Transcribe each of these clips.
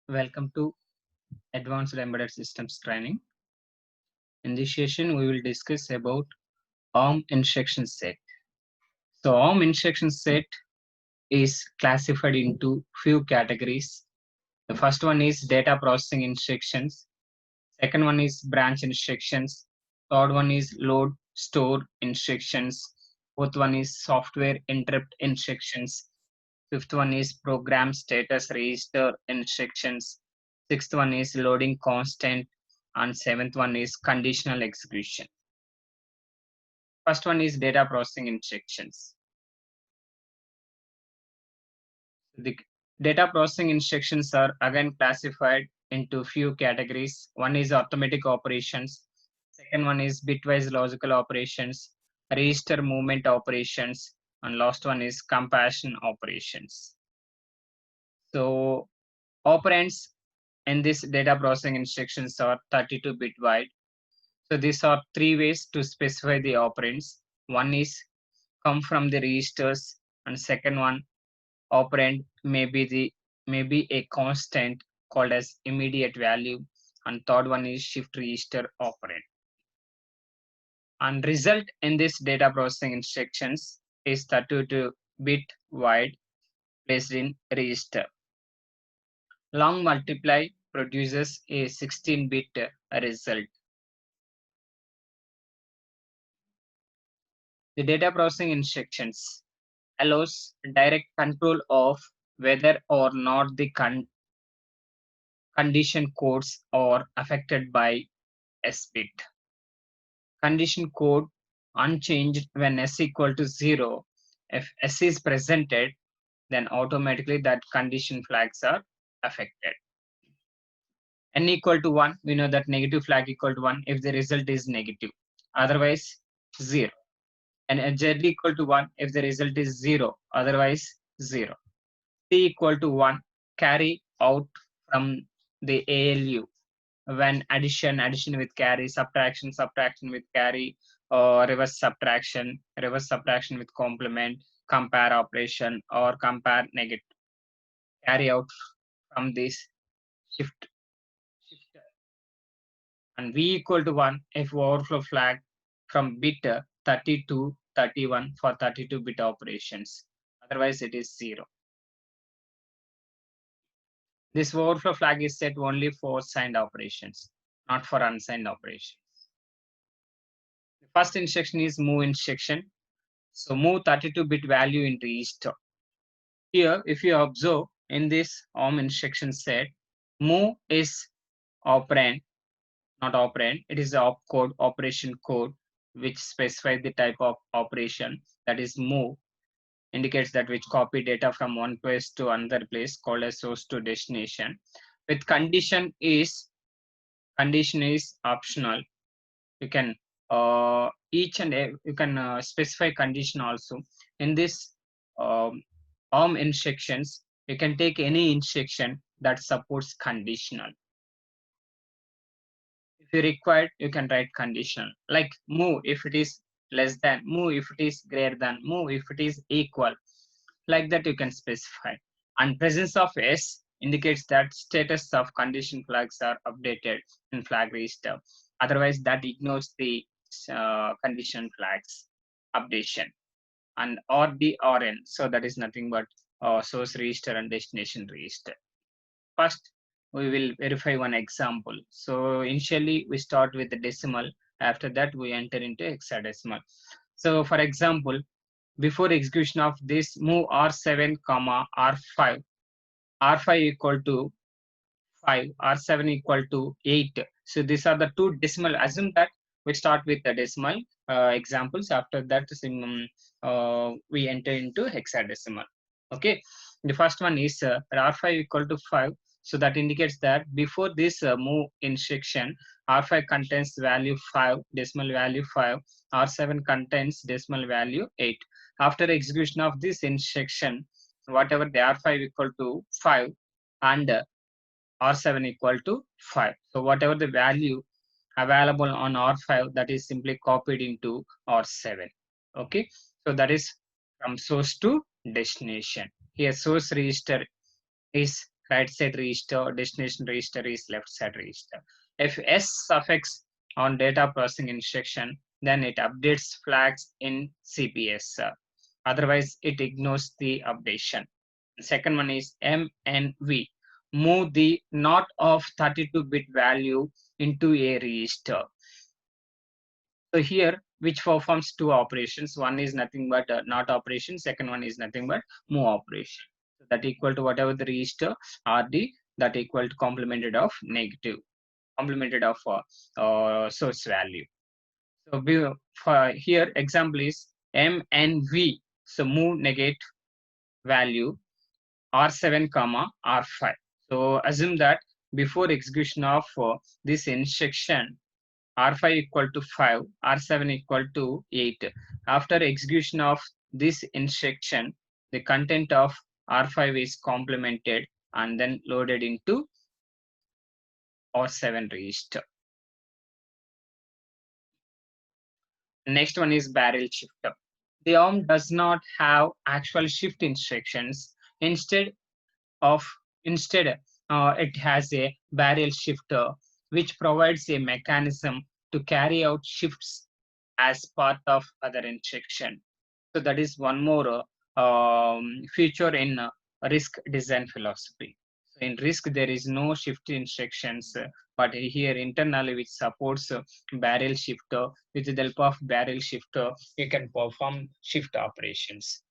Welcome to Advanced Embedded Systems Training. In this session, we will discuss about ARM instruction set. So ARM instruction set is classified into few categories. The first one is data processing instructions. Second one is branch instructions. Third one is load store instructions. Fourth one is software interrupt instructions. Fifth one is program status register instructions. Sixth one is loading constant. And seventh one is conditional execution. First one is data processing instructions. The data processing instructions are again classified into few categories. One is arithmetic operations. Second one is bitwise logical operations, register movement operations, and last one is comparison operations. So operands in this data processing instructions are 32-bit wide. So these are three ways to specify the operands. One is come from the registers, and second one operand may be a constant called as immediate value, and third one is shift register operand. And result in this data processing instructions is 32-bit wide placed in register. Long multiply produces a 16-bit result. The data processing instructions allows direct control of whether or not the condition codes are affected by S bit. Condition code unchanged when S equal to 0. If S is presented, then automatically that condition flags are affected. N equal to 1, we know that negative flag equal to 1 if the result is negative, otherwise 0. And Z equal to 1 if the result is 0, otherwise 0. C equal to 1, carry out from the ALU when addition with carry, subtraction with carry, or reverse subtraction with complement, compare operation, or compare negative, carry out from this shift. And V equal to 1 if overflow flag from bit 30 to 31 for 32-bit operations, otherwise it is 0. This overflow flag is set only for signed operations, not for unsigned operations. The first instruction is move instruction. So move 32-bit value into register. Here, if you observe in this ARM instruction set, move is operand, not operand. It is the opcode, operation code, which specifies the type of operation, that is move, indicates that which copy data from one place to another place, called as source to destination. With condition is optional. You can specify condition also. In this ARM instructions, you can take any instruction that supports conditional. If you require, you can write conditional, like move if it is less than, move if it is greater than, move if it is equal. Like that you can specify. And presence of S indicates that status of condition flags are updated in flag register. Otherwise, that ignores the condition flags updation. And RN, so that is nothing but source register and destination register. First, we will verify one example. So initially we start with the decimal. After that, we enter into hexadecimal. So for example, before execution of this, move R7, R5. R5 equal to 5, R7 equal to 8. So these are the two decimal. Assume that we start with the decimal examples. After that, we enter into hexadecimal. Okay. The first one is R5 equal to 5. So that indicates that before this move instruction, R5 contains value 5, decimal value 5. R7 contains decimal value 8. After execution of this instruction, whatever the R5 equal to 5 and R7 equal to 5. So whatever the value available on R5, that is simply copied into R7. Okay. So that is from source to destination. Here source register is right side register, destination register is left side register. If S suffix on data processing instruction, then it updates flags in CPS. Otherwise, it ignores the updation. The second one is MNV, move the not of 32-bit value into a register. So here, which performs two operations. One is nothing but not operation. Second one is nothing but move operation. So that equal to whatever the register RD, that equal to complemented of negative, complemented of source value. So for here example is MNV. So move negate value R7 comma R5. So assume that before execution of this instruction, R5 equal to 5, R7 equal to 8. After execution of this instruction, the content of R5 is complemented and then loaded into R7 register. Next one is barrel shifter. The ARM does not have actual shift instructions. Instead, it has a barrel shifter, which provides a mechanism to carry out shifts as part of other instruction. So that is one more feature in RISC design philosophy. So in RISC, there is no shift instructions, but here internally which supports barrel shifter. With the help of barrel shifter, you can perform shift operations.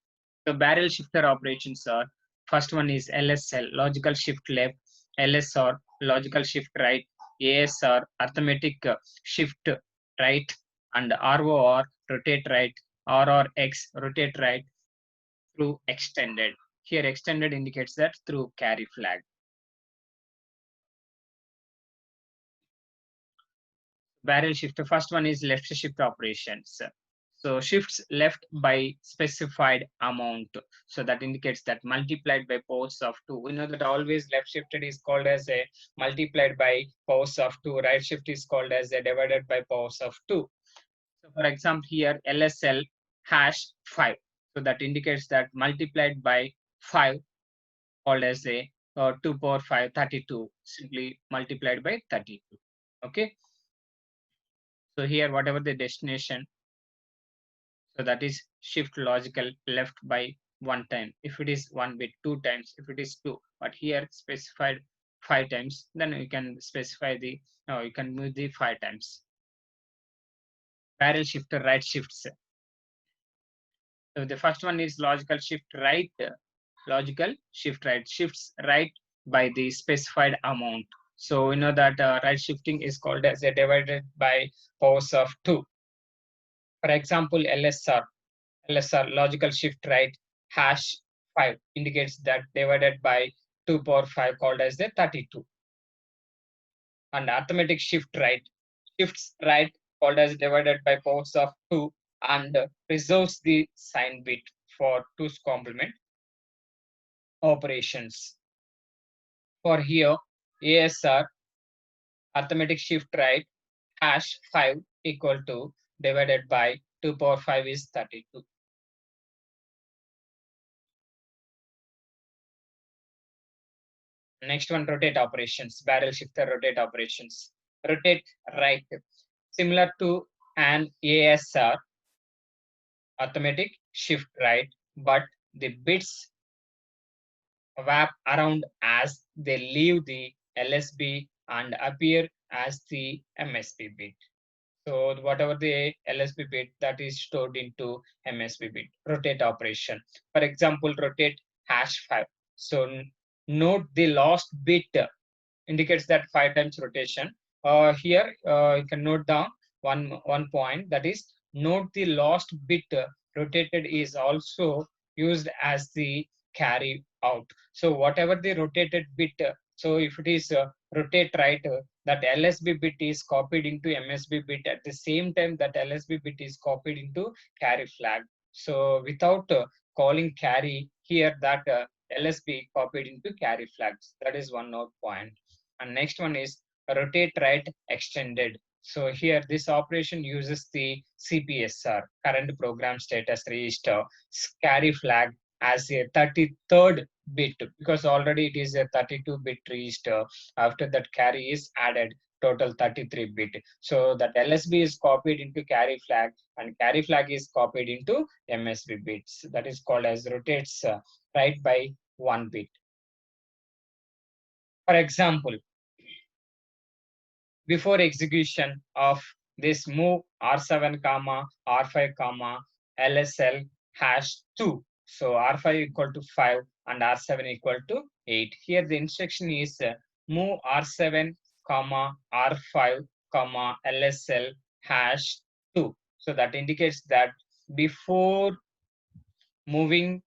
So barrel shifter operations are, first one is LSL, logical shift left, LSR, logical shift right, ASR, arithmetic shift right, and ROR, rotate right, RRX, rotate right, through extended. Here extended indicates that through carry flag. Barrel shifter, first one is left shift operations. So shifts left by specified amount. So that indicates that multiplied by powers of 2. We know that always left shifted is called as a multiplied by powers of 2. Right shift is called as a divided by powers of 2. So for example, here LSL hash 5. So that indicates that multiplied by 5 called as a 2 power 5, 32. Simply multiplied by 32. Okay. So here, whatever the destination, so that is shift logical left by 1 time. If it is 1 bit, 2 times. If it is 2, but here specified 5 times, then you can specify the, you can move the 5 times. Barrel shifter right shifts. So the first one is logical shift right, logical shift right, shifts right by the specified amount. So we know that right shifting is called as a divided by powers of 2. For example, LSR, logical shift right, hash 5 indicates that divided by 2 power 5 called as the 32. And arithmetic shift right, shifts right called as divided by powers of 2 and preserves the sign bit for 2's complement operations. For here, ASR, arithmetic shift right, hash 5 equal to divided by 2 power 5 is 32. Next one, rotate operations, barrel shifter rotate operations. Rotate right, similar to an ASR, arithmetic shift right, but the bits wrap around as they leave the LSB and appear as the MSB bit. So whatever the LSB bit that is stored into MSB bit, rotate operation. For example, rotate hash 5. So note the last bit indicates that 5 times rotation. Here you can note down one point, that is note the last bit rotated is also used as the carry out. So whatever the rotated bit, so if it is rotate right, that LSB bit is copied into MSB bit at the same time that LSB bit is copied into carry flag. So without calling carry here, that LSB copied into carry flags. That is one note point. And next one is rotate right extended. So here this operation uses the CPSR, current program status register, carry flag, as a 33rd bit, because already it is a 32-bit register. After that, carry is added, total 33-bit. So that LSB is copied into carry flag, and carry flag is copied into MSB bits. That is called as rotates right by 1 bit. For example, before execution of this move R7 comma R5 comma LSL hash 2. So R5 equal to 5 and R7 equal to 8. Here the instruction is move R7 comma R5 comma LSL hash 2. So that indicates that before moving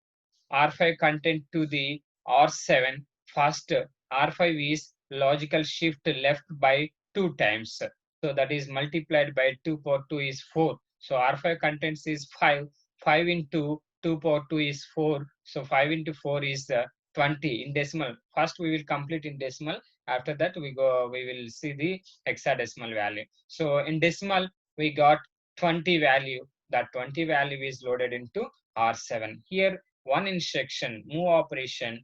R5 content to the R7, first R5 is logical shift left by 2 times. So that is multiplied by 2 power 2 is 4. So R5 contents is 5. 5 into 2 power 2 is 4. So 5 into 4 is 20 in decimal. First we will complete in decimal. After that we will see the hexadecimal value. So in decimal we got 20 value. That 20 value is loaded into R7. Here one instruction, move operation,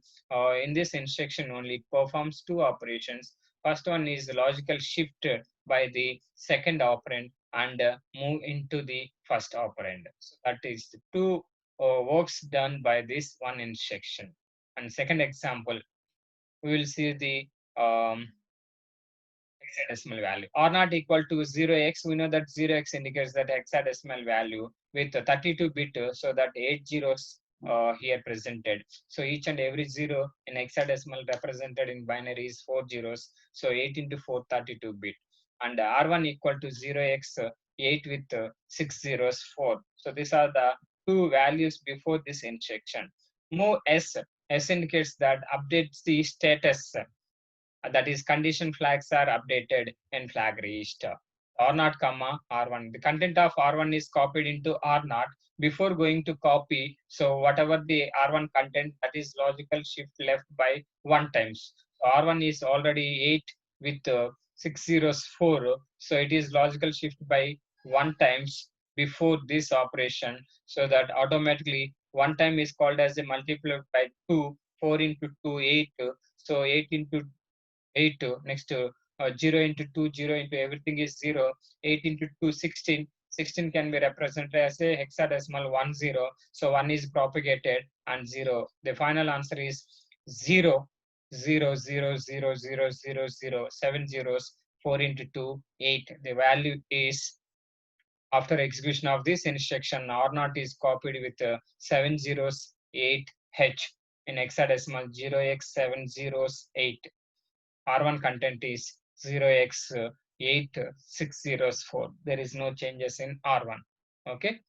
in this instruction only performs 2 operations. First one is logical shift by the second operand and move into the first operand. So that is the 2 works done by this one instruction. And second example, we will see the hexadecimal value. R not equal to 0x, we know that 0x indicates that hexadecimal value with 32-bit, so that 8 zeros here presented. So each and every zero in hexadecimal represented in binary is 4 zeros. So 8 into 4, 32-bit. And R1 equal to 0x, 8 with 6 zeros, 4. So these are the 2 values before this instruction. Move S. S indicates that updates the status, that is condition flags are updated in flag register. R0 comma R1. The content of R1 is copied into R0 before going to copy. So whatever the R1 content, that is logical shift left by 1 times. So R1 is already 8 with 6 zeros 4. So it is logical shift by 1 times before this operation. So that automatically 1 time is called as a multiplier by 2. 4 into 2, 8. So 8 into 8, next 0 into 2, 0 into everything is 0, 8 into 2, 16. 16 can be represented as a hexadecimal 1 0. So 1 is propagated and 0. The final answer is 0 0 0 0 0 0 0, 7 zeros, 4 into 2, 8. The value is, after execution of this instruction, R0 is copied with 7 zeros 8H in hexadecimal 0x708. R1 content is 0x8604. There is no changes in R1. Okay.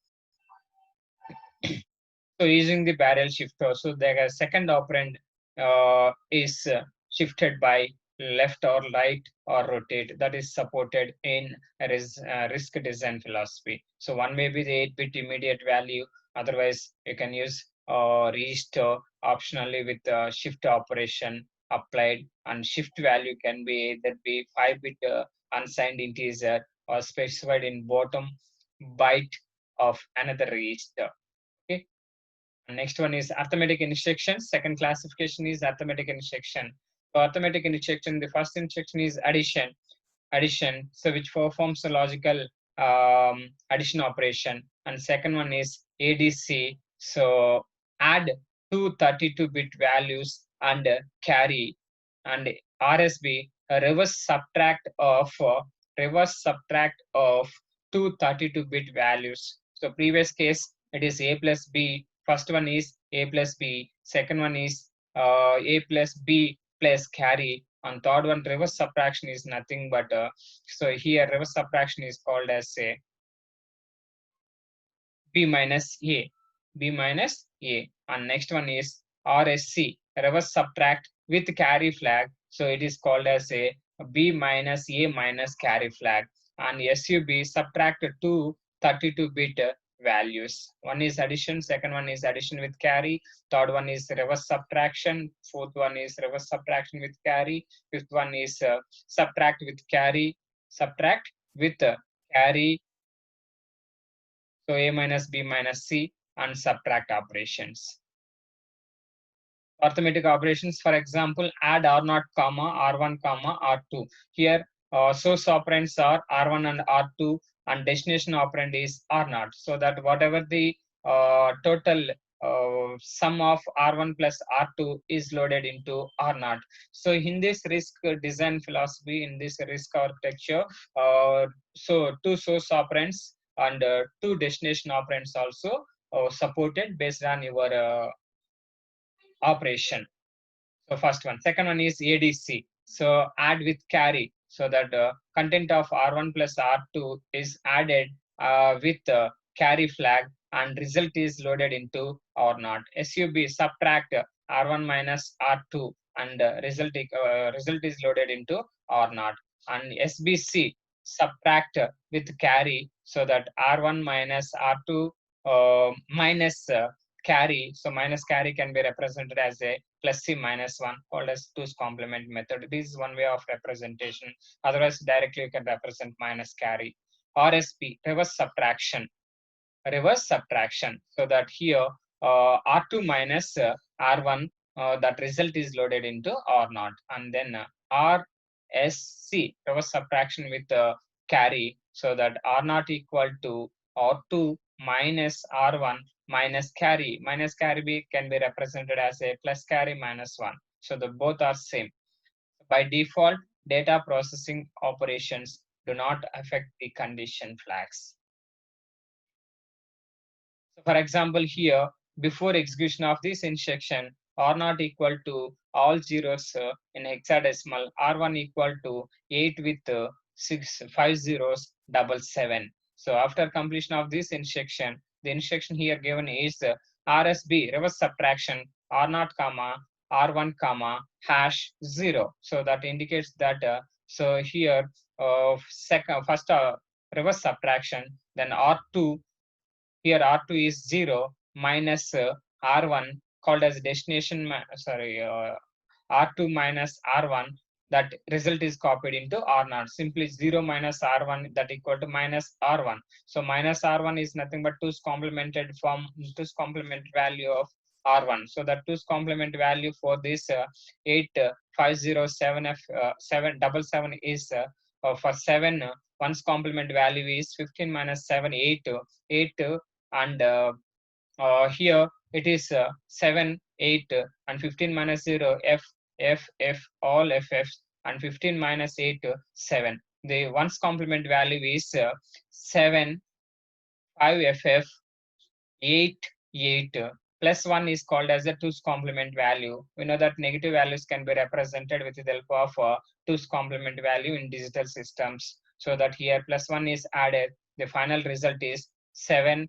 So using the barrel shifter, so the second operand is shifted by left or right or rotate. That is supported in RISC design philosophy. So one may be the 8-bit immediate value. Otherwise, you can use register optionally with shift operation applied, and shift value can be either be 5-bit unsigned integer or specified in bottom byte of another register. Okay. Next one is arithmetic instructions. Second classification is arithmetic instruction. So arithmetic instruction, the first instruction is addition. Addition, so which performs a logical addition operation. And second one is ADC. So add two 32-bit values and carry. And RSB, a reverse subtract of two 32-bit values. So previous case, it is A plus B. First one is A plus B. Second one is A plus B plus carry. And third one, reverse subtraction is nothing but, so here reverse subtraction is called as say B minus A. B minus A. And next one is RSC, reverse subtract with carry flag. So it is called as a B minus A minus carry flag. And SUB subtract two 32-bit values. One is addition, second one is addition with carry, third one is reverse subtraction, fourth one is reverse subtraction with carry, fifth one is subtract with carry, subtract with carry. So A minus B minus C and subtract operations. Arithmetic operations, for example, add R0, comma, R1, comma, R2. Here, source operands are R1 and R2, and destination operand is R0. So that whatever the total sum of R1 plus R2 is loaded into R0. So in this RISC design philosophy, in this RISC architecture, so two source operands and two destination operands also supported based on your operation. So first one. Second one is ADC. So add with carry. So that content of R1 plus R2 is added with carry flag, and result is loaded into R0. SUB subtract R1 minus R2, and result is loaded into R0. And SBC subtract with carry, so that R1 minus R2 minus carry. So minus carry can be represented as a plus C minus 1, called as 2's complement method. This is one way of representation. Otherwise, directly you can represent minus carry. RSP, reverse subtraction. Reverse subtraction. So that here R2 minus R1, that result is loaded into R0. And then RSC, reverse subtraction with carry. So that R0 equal to R2 minus R1 minus carry. Minus carry can be represented as a plus carry minus 1. So the both are same. By default, data processing operations do not affect the condition flags. So for example, here, before execution of this instruction, R0 equal to all zeros in hexadecimal, R1 equal to 8 with 5 zeros, 777. So after completion of this instruction, the instruction here given is RSB, reverse subtraction, R0, comma, R1, comma, hash 0. So that indicates that, so here, first reverse subtraction, then R2, here R2 is 0 minus R1, called as destination, R2 minus R1, that result is copied into R0. Simply 0 minus R1, that equal to minus R1. So minus R1 is nothing but 2's complemented form, 2's complement value of R1. So that 2's complement value for this 8507F777 is for 7, 1's complement value is 15 minus 7, 8, 8, and here it is 7, 8, and 15 minus 0, F, all FFs, and 15 minus 8, 7. The one's complement value is 7, 5 FF, 8, 8. Plus 1 is called as the 2's complement value. We know that negative values can be represented with the help of 2's complement value in digital systems. So that here plus 1 is added. The final result is 7,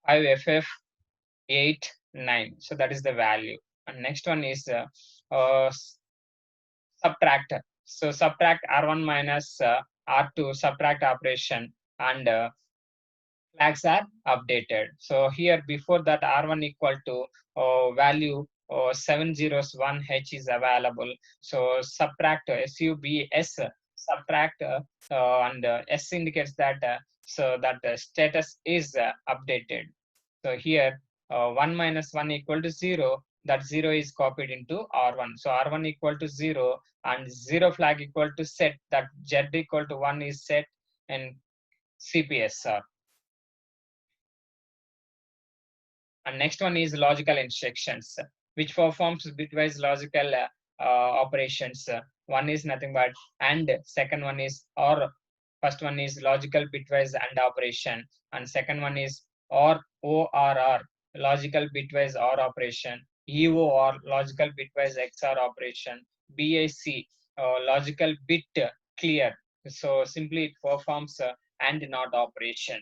5FF, 8, 9. So that is the value. And next one is subtract. So subtract R1 minus R2, subtract operation, and flags are updated. So here before that R1 equal to value 701H is available. So subtract SUBS, subtract and S indicates that so that the status is updated. So here 1 minus 1 equal to 0, that 0 is copied into R1. So R1 equal to 0 and 0 flag equal to set, that Z equal to 1 is set in CPSR. And next one is logical instructions, which performs bitwise logical operations. One is nothing but and, second one is or. First one is logical bitwise and operation, and second one is ORR, logical bitwise OR operation, EOR, logical bitwise XOR operation, BIC, logical bit clear. So simply it performs and not operation.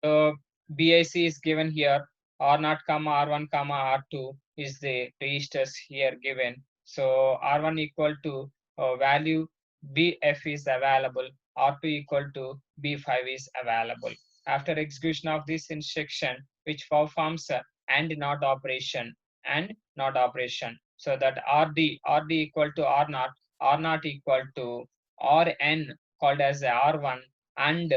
So BIC is given here, R0, R1, R2 is the registers here given. So R1 equal to value BF is available, R2 equal to B5 is available. After execution of this instruction, which performs and not operation, so that RD equal to R0, R0 equal to Rn, called as R1, and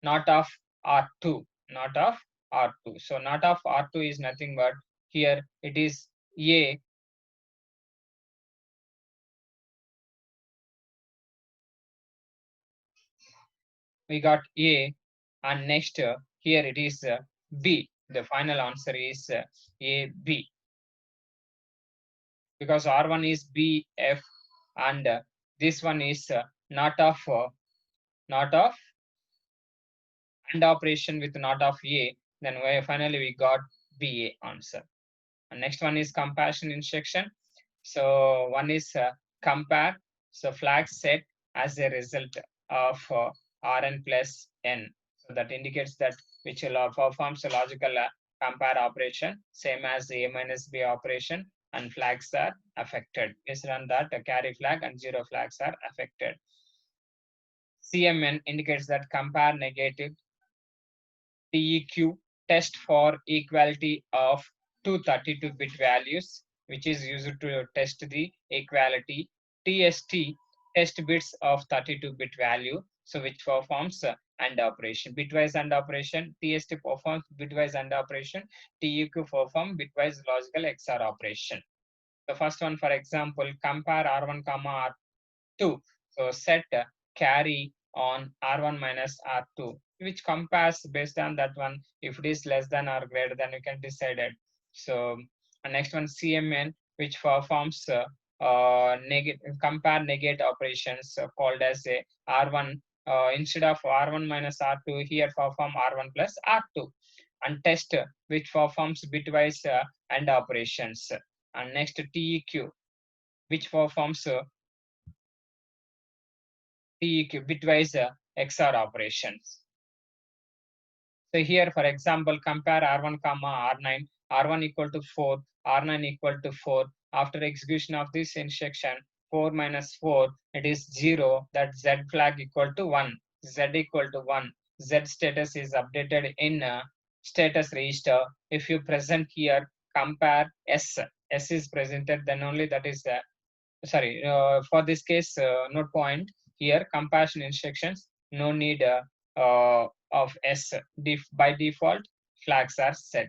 not of R2, not of R2. So not of R2 is nothing but here it is A. We got A, and next here it is B. The final answer is A, B, because R1 is B, F, and this one is not of AND operation with not of A. Then finally we got BA answer. And next one is comparison instruction. So one is compare. So flag set as a result of Rn plus n. So that indicates that which performs a logical compare operation, same as A minus B operation, and flags are affected. Based on that, a carry flag and zero flags are affected. CMN indicates that compare negative. TEQ test for equality of two 32-bit values, which is used to test the equality. TST test bits of 32-bit value, so which performs AND operation. Bitwise AND operation. TST performs bitwise AND operation. TEQ performs bitwise logical XOR operation. The first one, for example, compare R1 comma R2. So set carry on R1 minus R2, which compares based on that one. If it is less than or greater than, you can decide it. So next one, CMN, which performs compare negate operations called as a R1 instead of R1 minus R2, here perform R1 plus R2. And test, which performs bitwise AND operations. And next TEQ, which performs TEQ bitwise XOR operations. So here, for example, compare R1 comma R9, R1 equal to 4, R9 equal to 4. After execution of this instruction, 4 minus 4, it is 0. That Z flag equal to 1. Z equal to 1. Z status is updated in status register. If you present here, compare S. S is presented, then only that is sorry, for this case, note point here, comparison instructions, no need of S. By default, flags are set.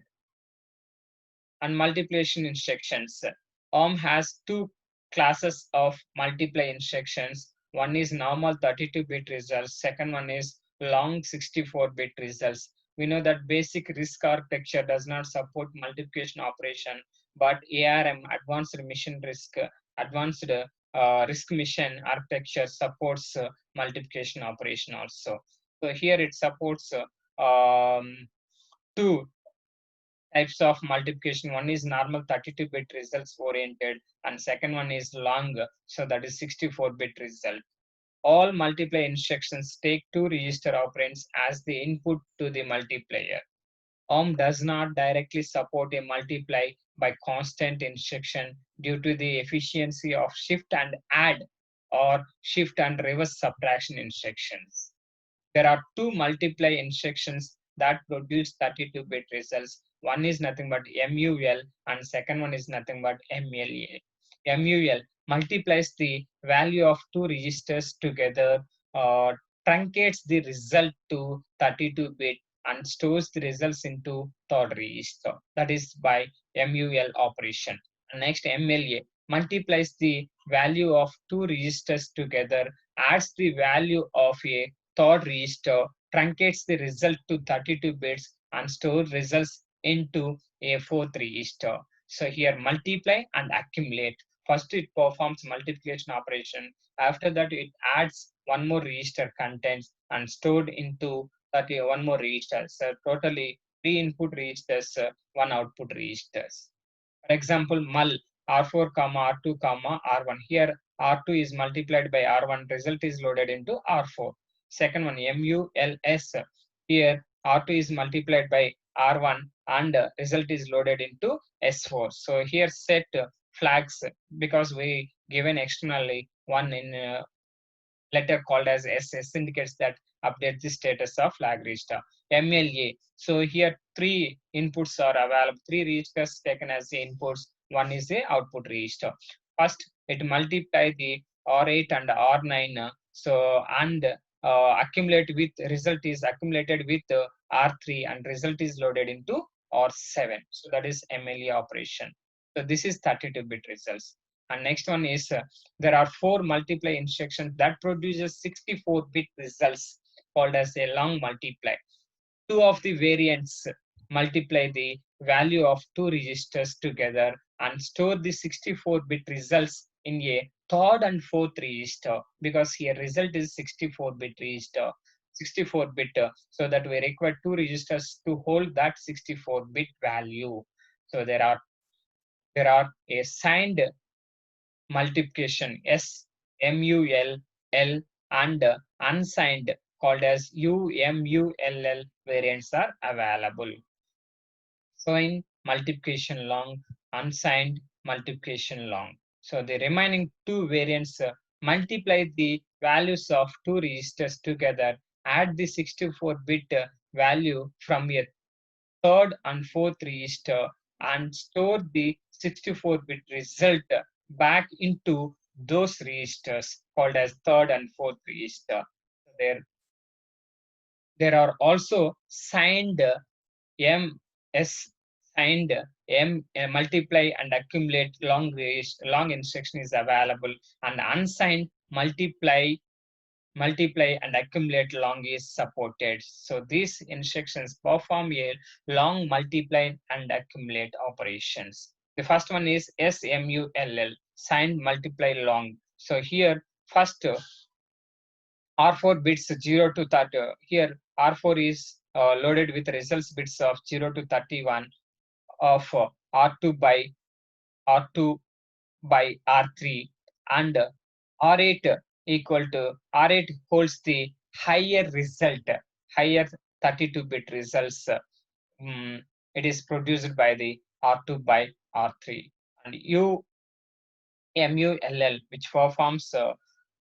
And multiplication instructions. ARM has two classes of multiply instructions. One is normal 32-bit results. Second one is long 64-bit results. We know that basic RISC architecture does not support multiplication operation, but ARM, Advanced Mission Advanced RISC Mission architecture supports multiplication operation also. So here it supports two types of multiplication. One is normal 32-bit results oriented, and second one is long, so that is 64-bit result. All multiply instructions take two register operands as the input to the multiplier. ARM does not directly support a multiply by constant instruction due to the efficiency of shift and add or shift and reverse subtraction instructions. There are two multiply instructions that produce 32-bit results. One is nothing but MUL and second one is nothing but MLA. MUL multiplies the value of two registers together, truncates the result to 32-bit and stores the results into third register. That is by MUL operation. Next, MLA multiplies the value of two registers together, adds the value of a third register, truncates the result to 32 bits, and stores results into a fourth register. So here multiply and accumulate. First it performs multiplication operation. After that it adds one more register contents and stored into one more register. So totally 3 input registers, 1 output registers. For example, mul R4 comma R2 comma R1. Here R2 is multiplied by R1. Result is loaded into R4. Second one, MULS. Here R2 is multiplied by R1 and result is loaded into S4. So here set flags, because we given externally one in letter called as SS indicates that update the status of flag register. MLA. So here three inputs are available, three registers taken as the inputs. One is the output register. First, it multiply the R8 and R9. So and accumulate with result is accumulated with R3 and result is loaded into R7. So that is MLE operation. So this is 32-bit results. And next one is there are 4 multiply instructions that produces 64-bit results called as a long multiply. Two of the variants multiply the value of two registers together and store the 64-bit results in a third and fourth register, because here result is 64-bit register, 64-bit, so that we require two registers to hold that 64-bit value. So there are a signed multiplication SMULL and unsigned called as UMULL variants are available. So in multiplication long, unsigned multiplication long. So the remaining two variants multiply the values of two registers together, add the 64-bit value from a third and fourth register and store the 64-bit result back into those registers called as third and fourth register. There are also signed MS signed multiply and accumulate long instruction is available, and unsigned multiply and accumulate long is supported. So these instructions perform a long multiply and accumulate operations. The first one is SMULL, signed multiply long. So here first R4 bits 0 to 30. Here R4 is loaded with results bits of 0 to 31 of R2 by R3, and R8 equal to R8 holds the higher result, higher 32-bit results. It is produced by the R2 by R3, and MULL, which performs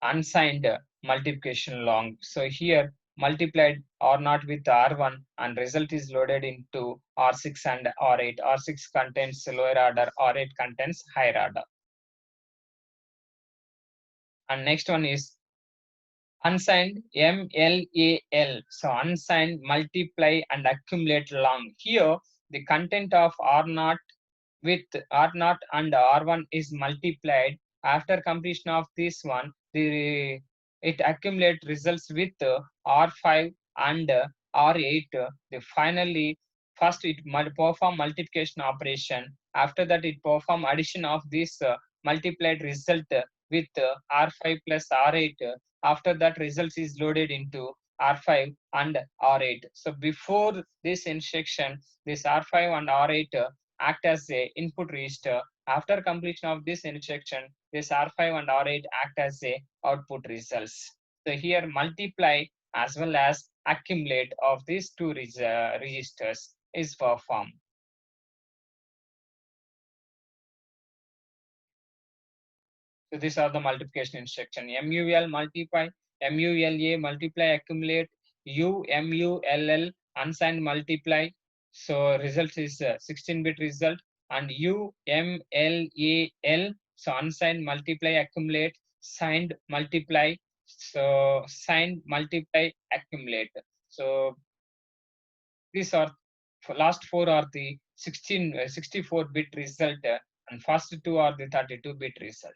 unsigned multiplication long. So here multiplied R0 with R1 and result is loaded into R6 and R8. R6 contains lower order, R8 contains higher order. And next one is unsigned MLAL. So unsigned multiply and accumulate long. Here the content of R0 with R0 and R1 is multiplied. After completion of this one, it accumulate results with R5 and R8. Finally, first it perform multiplication operation. After that, it perform addition of this multiplied result with R5 plus R8. After that, results is loaded into R5 and R8. So before this instruction, this R5 and R8 act as a input register. After completion of this instruction, this R5 and R8 act as a output results. So here multiply as well as accumulate of these two registers is performed. So these are the multiplication instruction. MUL multiply, MULA multiply, accumulate, UMULL unsigned multiply. So result is 16-bit result, and UMLAL, so unsigned multiply, accumulate, signed multiply, so signed multiply, accumulate. So these are last four are the 64-bit result, and first two are the 32-bit result.